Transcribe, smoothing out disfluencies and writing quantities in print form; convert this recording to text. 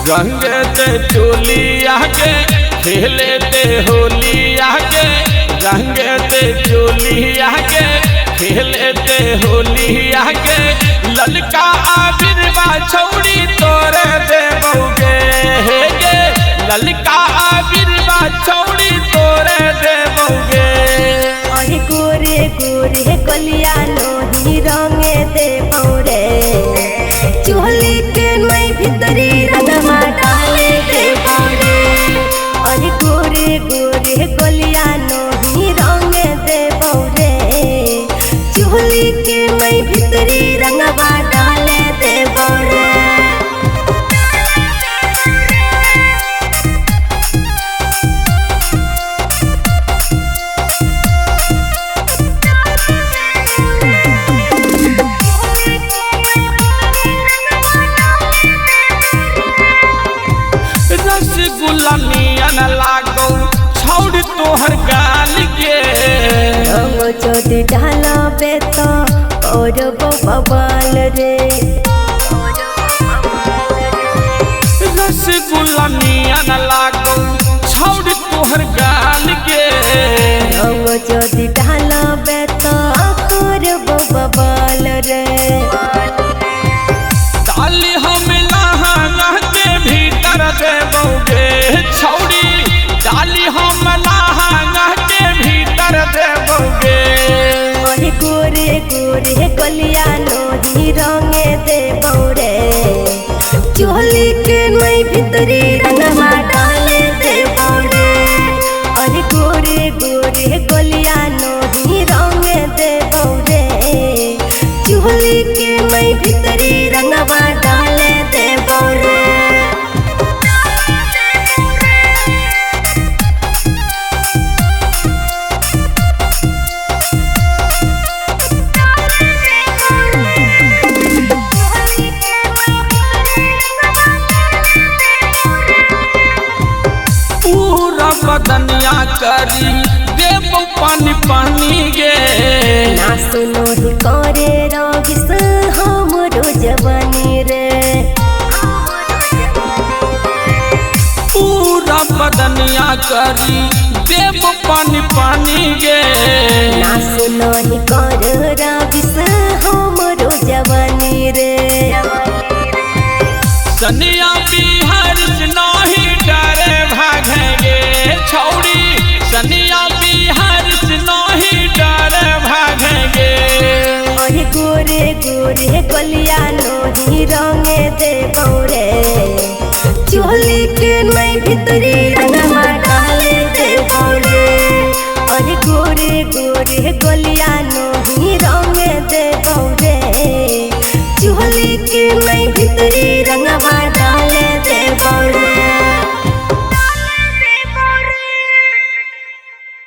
रंगे ते चोली आगे खेले ते होली आगे, रंगे ते चोली आगे खेले ते होली आगे, ललका आबिरवा छौड़ी तोरे देबोगे गे, ललका आबिरवा छौड़ी तोरे देबोगे। अरे गोरे गोरे कलिया लोही रंगे देबो रे, चोली के मई भितरी रंगमा डाले देबो रे। अरे गोरे गोरे कलिया लोही रंगे देबो रे, चोली के मई भितरी रंगमा डाले देबो रे। रसगुल्ला लागो छौड़ तोहर गाल के, रंग चोटी डाला बेतो और बवाल रे। रसगुल्ला लागो छौड़ तोहर गाल के, रंग चोटी डाला बेतो और बवाल रे। डाली हम लहंगा के भीतर देबोगे छौड़ी, डाली हम लहंगा के भीतर देबोगे। अरे गोरे गोरे कलिया लोही रंगे देबो रे, चोली के मई भितरी रंगमा डाले देबो रे। अरे गोरे गोरे कलिया लोही रंगे देबो रे, चोली के मई भितरी रंगमा डाले देबो रे। बदनिया करी देबो पानी पानी गे, ना सुनो ही करे रगिस हमरो जवानी रे। पूरा बदनिया करी देबो पानी पानी गे, ना सुनो ही करे रगिस हमरो जवानी रे। सनिया बिहार से नहीं डरे भागेंगे छौड़ी, सनिया बिहार से नहीं डरे भागेंगे। अरे गोरे गोरे कलिया लोही रंगे देबो रे, चोली के मई भितरी रंगमा डाले देबो रे। अरे गोरे गोरे कलिया